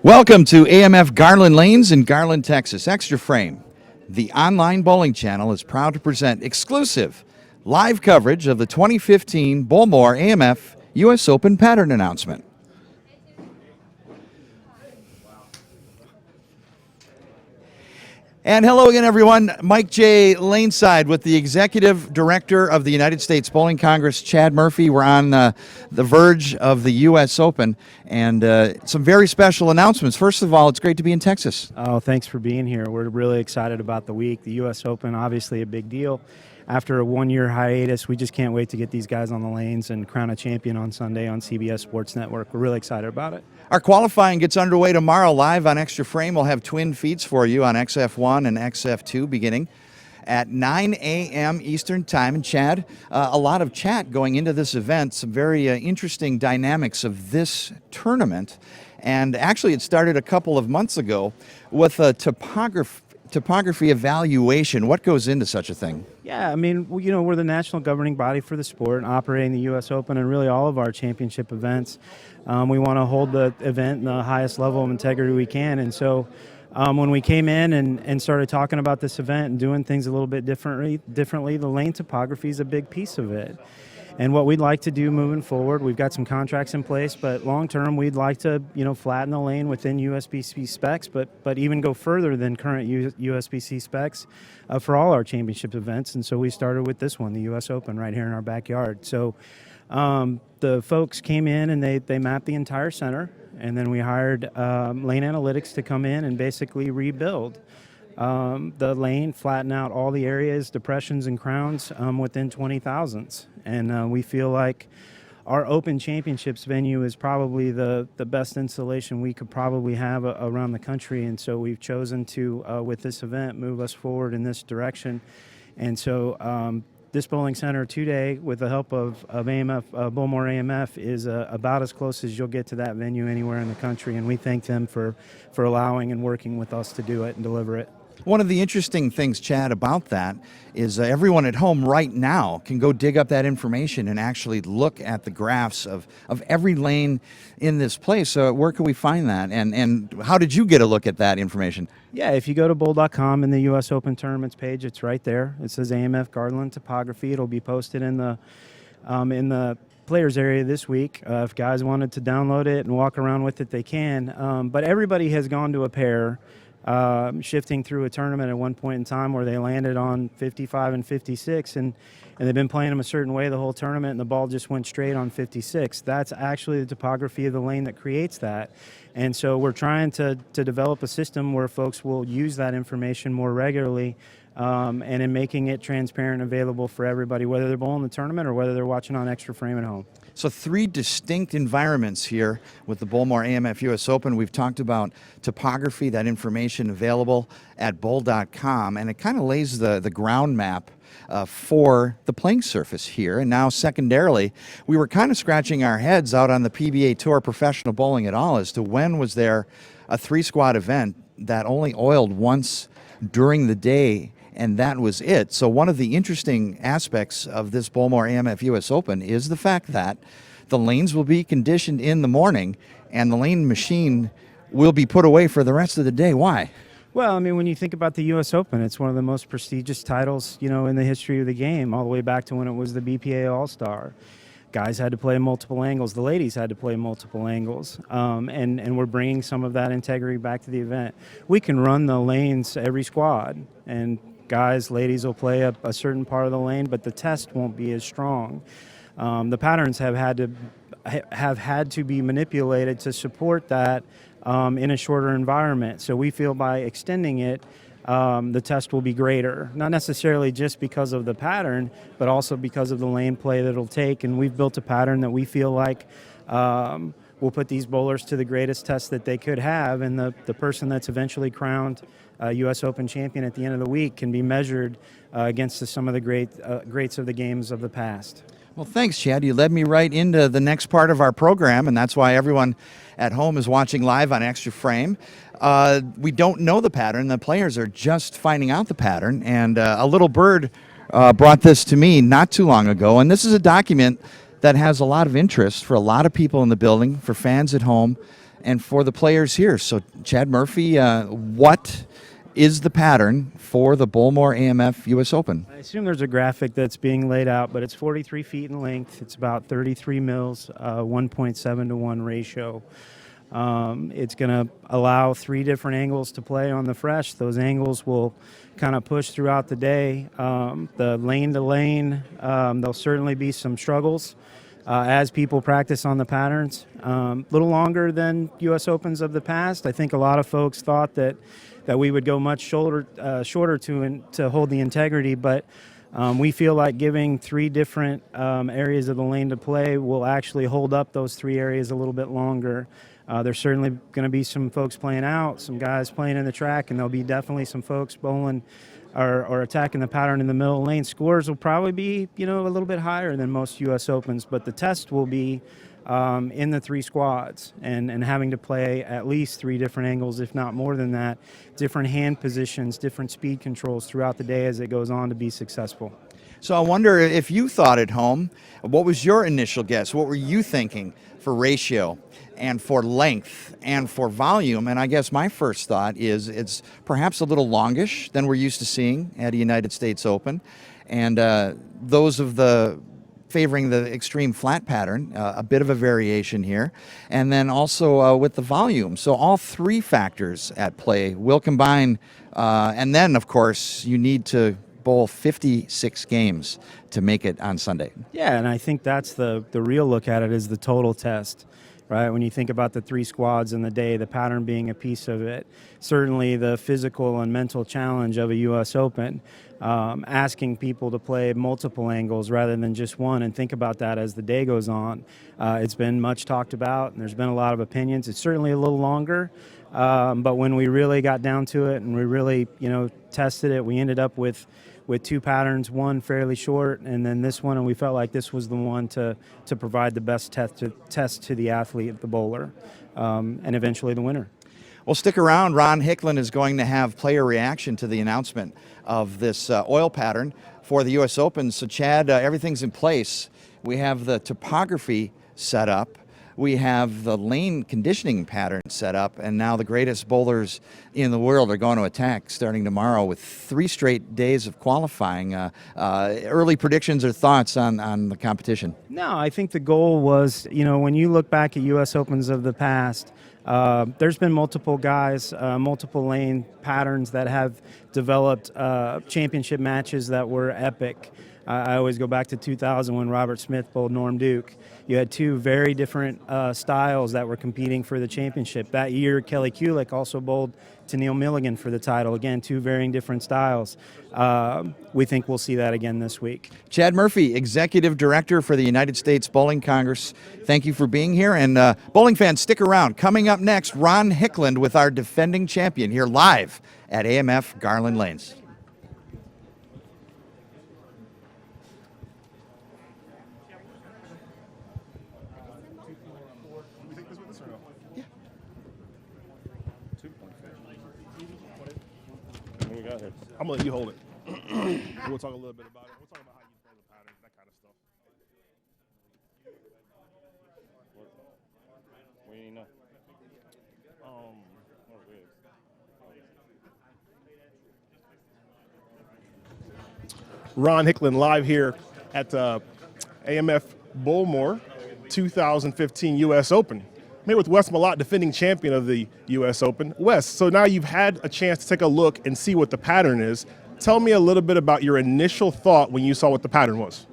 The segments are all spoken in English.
Welcome to AMF Garland Lanes in Garland, Texas. Xtra Frame, the online bowling channel, is proud to present exclusive live coverage of the 2015 Bowlmor AMF U.S. Open pattern announcement. And hello again, everyone. Mike J. Laneside with the Executive Director of the United States Bowling Congress, Chad Murphy. We're on the verge of the U.S. Open and some very special announcements. First of all, it's great to be in Texas. Oh, thanks for being here. We're really excited about the week. The U.S. Open, obviously a big deal. After a one-year hiatus, we just can't wait to get these guys on the lanes and crown a champion on Sunday on CBS Sports Network. We're really excited about it. Our qualifying gets underway tomorrow live on Xtra Frame. We'll have twin feeds for you on XF1 and XF2 beginning at 9 a.m. Eastern Time. And Chad, a lot of chat going into this event, some very interesting dynamics of this tournament. And actually, it started a couple of months ago with a topography evaluation. What goes into such a thing? Yeah, I mean, we're the national governing body for the sport, operating the U.S. Open and really all of our championship events. We want to hold the event in the highest level of integrity we can. And so when we came in and started talking about this event and doing things a little bit differently, the lane topography is a big piece of it. And what we'd like to do moving forward, we've got some contracts in place, but long term we'd like to, flatten the lane within USBC specs, but even go further than current USBC specs for all our championship events. And so we started with this one, the US Open, right here in our backyard. So the folks came in and they mapped the entire center, and then we hired Lane Analytics to come in and basically rebuild the lane, flatten out all the areas, depressions and crowns within 20 thousandths. And we feel like our Open Championships venue is probably the best installation we could probably have around the country. And so we've chosen to, with this event, move us forward in this direction. And so this bowling center today, with the help of AMF, Bowlmor AMF, is about as close as you'll get to that venue anywhere in the country. And we thank them for allowing and working with us to do it and deliver it. One of the interesting things, Chad, about that is everyone at home right now can go dig up that information and actually look at the graphs of every lane in this place. So where can we find that? And how did you get a look at that information? Yeah, if you go to bowl.com in the U.S. Open Tournaments page, it's right there. It says AMF Garland Topography. It'll be posted in the players area this week. If guys wanted to download it and walk around with it, they can. But everybody has gone to a pair. Shifting through a tournament at one point in time where they landed on 55 and 56, and they've been playing them a certain way the whole tournament, and the ball just went straight on 56. That's actually the topography of the lane that creates that. And so we're trying to develop a system where folks will use that information more regularly, and in making it transparent and available for everybody, whether they're bowling the tournament or whether they're watching on Xtra Frame at home. So 3 distinct environments here with the Bowlmor AMF U.S. Open. We've talked about topography, that information available at bowl.com, and it kind of lays the ground map for the playing surface here. And now secondarily, we were kind of scratching our heads out on the PBA Tour Professional Bowling at all as to when was there a 3-squad event that only oiled once during the day, and that was it. So one of the interesting aspects of this Bowlmor AMF U.S. Open is the fact that the lanes will be conditioned in the morning and the lane machine will be put away for the rest of the day. Why? Well, I mean, when you think about the U.S. Open, it's one of the most prestigious titles, in the history of the game, all the way back to when it was the BPA All-Star. Guys had to play multiple angles. The ladies had to play multiple angles, and we're bringing some of that integrity back to the event. We can run the lanes every squad, and guys, ladies will play a certain part of the lane, but the test won't be as strong. The patterns have had to be manipulated to support that in a shorter environment. So we feel by extending it, the test will be greater, not necessarily just because of the pattern, but also because of the lane play that it'll take. And we've built a pattern that we feel like will put these bowlers to the greatest test that they could have. And the person that's eventually crowned U.S. Open champion at the end of the week can be measured against some of the greats of the games of the past. Well, thanks, Chad. You led me right into the next part of our program, and that's why everyone at home is watching live on Xtra Frame. We don't know the pattern. The players are just finding out the pattern, and a little bird brought this to me not too long ago, and this is a document that has a lot of interest for a lot of people in the building, for fans at home, and for the players here. So, Chad Murphy, what is the pattern for the Bowlmor AMF U.S. Open? I assume there's a graphic that's being laid out, but it's 43 feet in length. It's about 33 mils, 1.7 to 1 ratio. It's going to allow 3 different angles to play on the fresh. Those angles will kind of push throughout the day. The lane to lane, there'll certainly be some struggles as people practice on the patterns. A little longer than U.S. Opens of the past. I think a lot of folks thought that we would go much shorter to hold the integrity, but we feel like giving 3 different areas of the lane to play will actually hold up those 3 areas a little bit longer. There's certainly going to be some folks playing out, some guys playing in the track, and there'll be definitely some folks bowling or attacking the pattern in the middle lane. Scores will probably be, a little bit higher than most U.S. Opens, but the test will be in the 3 squads and having to play at least 3 different angles, if not more than that, different hand positions, different speed controls throughout the day as it goes on to be successful. So I wonder if you thought at home, what was your initial guess? What were you thinking for ratio and for length and for volume? And I guess my first thought is it's perhaps a little longish than we're used to seeing at a United States Open. And those of the favoring the extreme flat pattern, a bit of a variation here, and then also with the volume. So all 3 factors at play will combine, and then, of course, you need to bowl 56 games to make it on Sunday. Yeah, and I think that's the real look at it, is the total test, right? When you think about the 3 squads in the day, the pattern being a piece of it, certainly the physical and mental challenge of a U.S. Open, asking people to play multiple angles rather than just one, and think about that as the day goes on. It's been much talked about, and there's been a lot of opinions. It's certainly a little longer, but when we really got down to it and we really, tested it, we ended up with 2 patterns, one fairly short, and then this one, and we felt like this was the one to provide the best test to the athlete, the bowler, and eventually the winner. Well, stick around. Ron Hickland is going to have player reaction to the announcement of this oil pattern for the U.S. Open. So, Chad, everything's in place. We have the topography set up. We have the lane conditioning pattern set up, and now the greatest bowlers in the world are going to attack starting tomorrow with 3 straight days of qualifying. Early predictions or thoughts on the competition? No, I think the goal was, when you look back at U.S. Opens of the past, there's been multiple guys, multiple lane patterns that have developed championship matches that were epic. I always go back to 2000 when Robert Smith bowled Norm Duke. You had 2 very different styles that were competing for the championship. That year, Kelly Kulick also bowled to Neil Milligan for the title. Again, 2 varying different styles. We think we'll see that again this week. Chad Murphy, Executive Director for the United States Bowling Congress, thank you for being here. And bowling fans, stick around. Coming up next, Ron Hickland with our defending champion here live at AMF Garland Lanes. I'm gonna let you hold it. We'll talk a little bit about it. We'll talk about how you play the patterns, that kind of stuff. What do you know? What is? Ron Hickland live here at AMF Bowlmor 2015 U.S. Open. I'm here with Wes Malott, defending champion of the U.S. Open. Wes, so now you've had a chance to take a look and see what the pattern is. Tell me a little bit about your initial thought when you saw what the pattern was.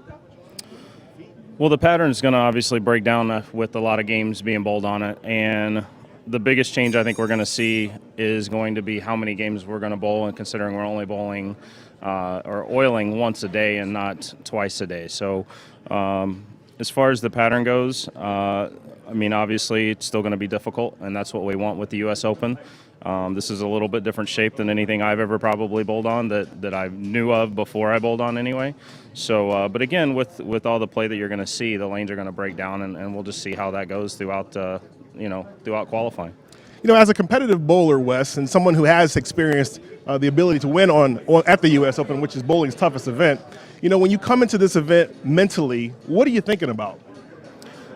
Well, the pattern is going to obviously break down with a lot of games being bowled on it, and the biggest change I think we're going to see is going to be how many games we're going to bowl, and considering we're only bowling or oiling once a day and not twice a day. So as far as the pattern goes, I mean, obviously it's still going to be difficult, and that's what we want with the U.S. Open. This is a little bit different shape than anything I've ever probably bowled on that I knew of before I bowled on anyway. So, but again, with all the play that you're going to see, the lanes are going to break down, and we'll just see how that goes throughout, throughout qualifying. You know, as a competitive bowler, Wes, and someone who has experienced the ability to win at the U.S. Open, which is bowling's toughest event, you know, when you come into this event mentally, what are you thinking about?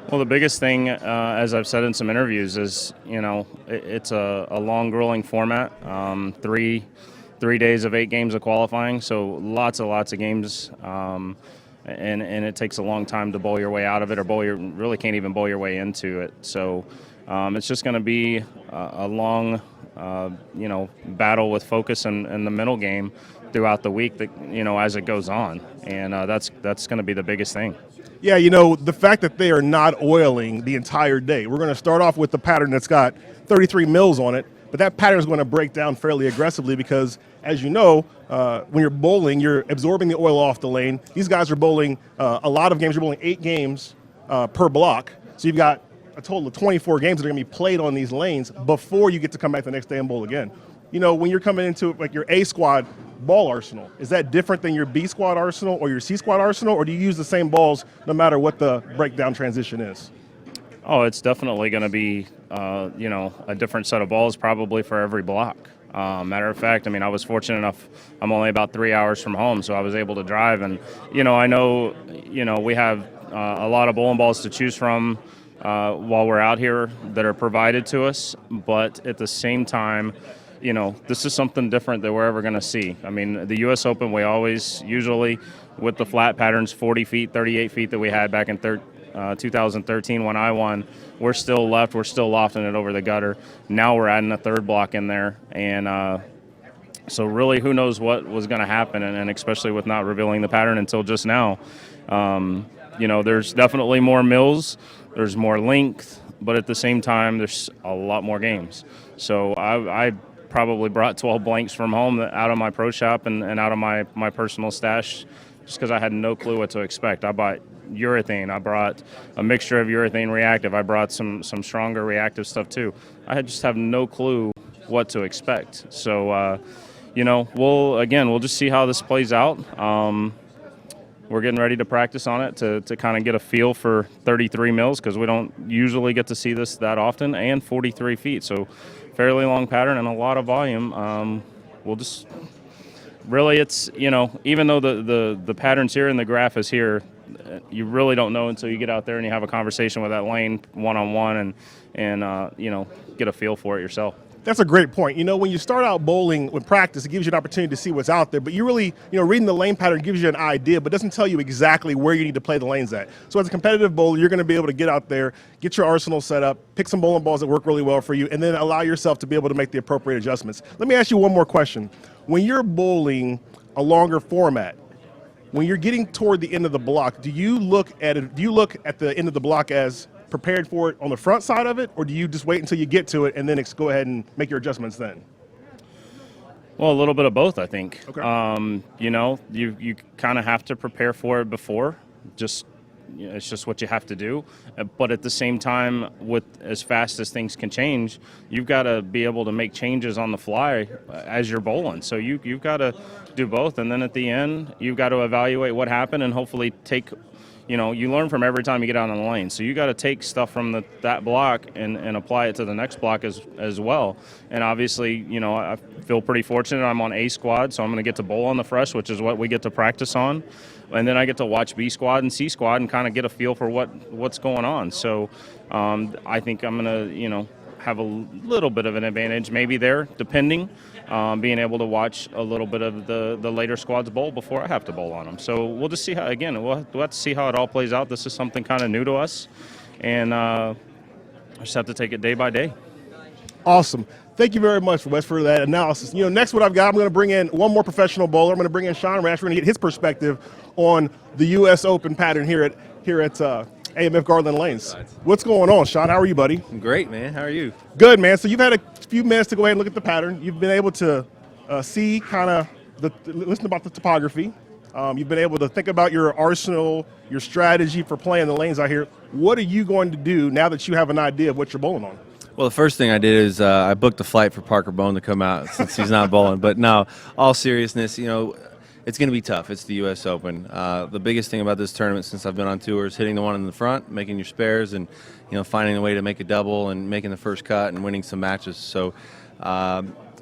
Well, the biggest thing, as I've said in some interviews, is, you know, it's a long, grueling format. 3 days of 8 games of qualifying, so lots of games, and it takes a long time to bowl your way out of it, or really can't even bowl your way into it. So it's just going to be a long, battle with focus and the mental game throughout the week, that, you know, as it goes on, and that's going to be the biggest thing. Yeah, you know, the fact that they are not oiling the entire day. We're going to start off with the pattern that's got 33 mils on it, but that pattern is going to break down fairly aggressively because, as you know, when you're bowling, you're absorbing the oil off the lane. These guys are bowling a lot of games. You're bowling 8 games per block, so you've got a total of 24 games that are going to be played on these lanes before you get to come back the next day and bowl again. You know, when you're coming into like your A squad ball arsenal, is that different than your B squad arsenal or your C squad arsenal, or do you use the same balls no matter what the breakdown transition is? Oh, it's definitely going to be, a different set of balls probably for every block. Matter of fact, I mean, I was fortunate enough, I'm only about 3 hours from home, so I was able to drive. And, I know, we have a lot of bowling balls to choose from while we're out here that are provided to us. But at the same time, this is something different that we're ever going to see. I mean, the U.S. Open, we always, usually with the flat patterns, 40 feet, 38 feet that we had back in 2013 when I won, we're still lofting it over the gutter. Now we're adding a third block in there. And so really, who knows what was going to happen, and especially with not revealing the pattern until just now. There's definitely more mills, there's more length, but at the same time, there's a lot more games. So I probably brought 12 blanks from home out of my pro shop and out of my personal stash, just because I had no clue what to expect. I bought urethane. I brought a mixture of urethane reactive. I brought some stronger reactive stuff too. I just have no clue what to expect. So, we'll just see how this plays out. We're getting ready to practice on it to kind of get a feel for 33 mils, because we don't usually get to see this that often, and 43 feet. So fairly long pattern and a lot of volume. We'll just really, it's, even though the pattern's here and the graph is here, you really don't know until you get out there and you have a conversation with that lane one-on-one and get a feel for it yourself. That's a great point. You know, when you start out bowling with practice, it gives you an opportunity to see what's out there, but you really, reading the lane pattern gives you an idea, but doesn't tell you exactly where you need to play the lanes at. So as a competitive bowler, you're going to be able to get out there, get your arsenal set up, pick some bowling balls that work really well for you, and then allow yourself to be able to make the appropriate adjustments. Let me ask you one more question. When you're bowling a longer format, when you're getting toward the end of the block, do you look at the end of the block as prepared for it on the front side of it, or do you just wait until you get to it and then go ahead and make your adjustments then? Well, a little bit of both, I think. Okay. You kind of have to prepare for it before. It's just what you have to do. But at the same time, with as fast as things can change, you've got to be able to make changes on the fly as you're bowling. So you've got to do both. And then at the end, you've got to evaluate what happened and hopefully take, you learn from every time you get out on the lane. So you got to take stuff from that block and apply it to the next block as well. And obviously, I feel pretty fortunate. I'm on A squad, so I'm going to get to bowl on the fresh, which is what we get to practice on. And then I get to watch B squad and C squad and kind of get a feel for what's going on. So I think I'm going to, have a little bit of an advantage maybe there, depending, being able to watch a little bit of the later squads bowl before I have to bowl on them. So we'll just see how, again, we'll have to see how it all plays out. This is something kind of new to us, and I just have to take it day by day. Awesome. Thank you very much, Wes, for that analysis. Next what I've got, I'm going to bring in one more professional bowler. I'm going to bring in Sean Rash. We're going to get his perspective on the U.S. Open pattern here at AMF Garland Lanes. What's going on, Sean? How are you, buddy? I'm great, man. How are you? Good, man. So you've had a few minutes to go ahead and look at the pattern. You've been able to see kind of listen about the topography. You've been able to think about your arsenal, your strategy for playing the lanes out here. What are you going to do now that you have an idea of what you're bowling on? Well, the first thing I did is I booked a flight for Parker Bone to come out since he's not bowling. But no, all seriousness, it's going to be tough. It's the U.S. Open. The biggest thing about this tournament since I've been on tour is hitting the one in the front, making your spares, and finding a way to make a double and making the first cut and winning some matches. So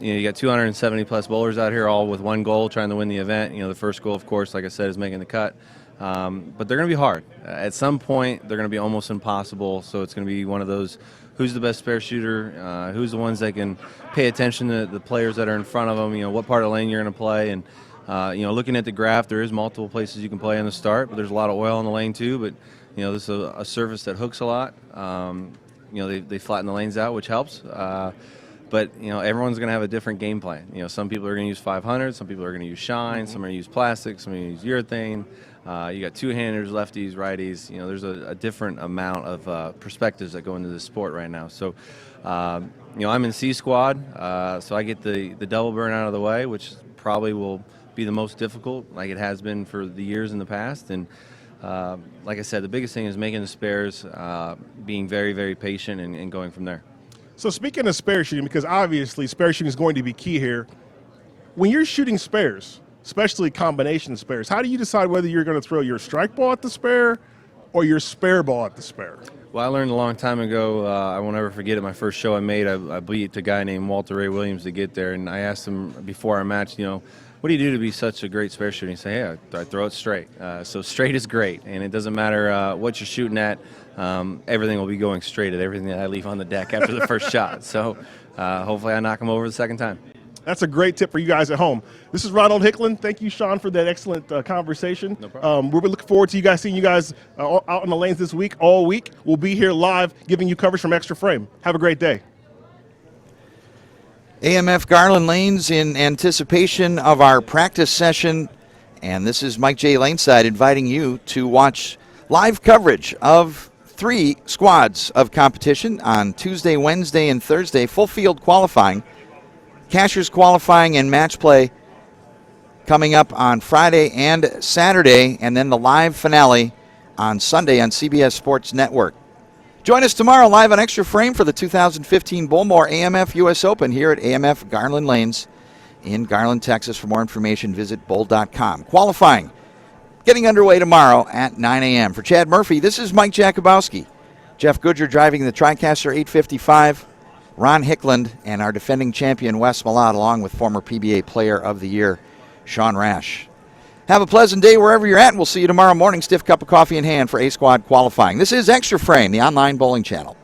you got 270 plus bowlers out here, all with one goal, trying to win the event. The first goal, of course, like I said, is making the cut. But they're going to be hard. At some point, they're going to be almost impossible. So it's going to be one of those. Who's the best spare shooter? Who's the ones that can pay attention to the players that are in front of them? What part of the lane you're going to play, and looking at the graph, there is multiple places you can play in the start, but there's a lot of oil in the lane too. But this is a surface that hooks a lot. They flatten the lanes out, which helps. But everyone's going to have a different game plan. Some people are going to use 500, some people are going to use shine, some are going to use plastic, some are going to use urethane. You got two-handers, lefties, righties. There's a different amount of perspectives that go into this sport right now. So, I'm in C squad, so I get the double burn out of the way, which probably will be the most difficult, like it has been for the years in the past. And like I said, the biggest thing is making the spares, being very, very patient, and going from there. So speaking of spare shooting, because obviously spare shooting is going to be key here, when you're shooting spares, especially combination spares, how do you decide whether you're going to throw your strike ball at the spare or your spare ball at the spare? Well, I learned a long time ago, I won't ever forget it, my first show I made, I beat a guy named Walter Ray Williams to get there, and I asked him before our match, what do you do to be such a great spare shooter? He said, hey, I throw it straight. So straight is great, and it doesn't matter what you're shooting at, everything will be going straight at everything that I leave on the deck after the first shot. So hopefully I knock him over the second time. That's a great tip for you guys at home. This is Ronald Hickland. Thank you, Sean, for that excellent conversation. No problem. We're looking forward to seeing you guys out on the lanes this week, all week. We'll be here live giving you coverage from Xtra Frame. Have a great day. AMF Garland Lanes in anticipation of our practice session. And this is Mike J. Laneside inviting you to watch live coverage of 3 squads of competition on Tuesday, Wednesday, and Thursday, full field qualifying. Cashers qualifying and match play coming up on Friday and Saturday, and then the live finale on Sunday on CBS Sports Network. Join us tomorrow live on Xtra Frame for the 2015 Bowlmor AMF U.S. Open here at AMF Garland Lanes in Garland, Texas. For more information, visit bowl.com. Qualifying getting underway tomorrow at 9 a.m. For Chad Murphy, this is Mike Jakubowski. Jeff Goodger driving the TriCaster 855. Ron Hickland and our defending champion Wes Malott, along with former PBA Player of the Year Sean Rash. Have a pleasant day wherever you're at, and we'll see you tomorrow morning. Stiff cup of coffee in hand for A-Squad qualifying. This is Xtra Frame, the online bowling channel.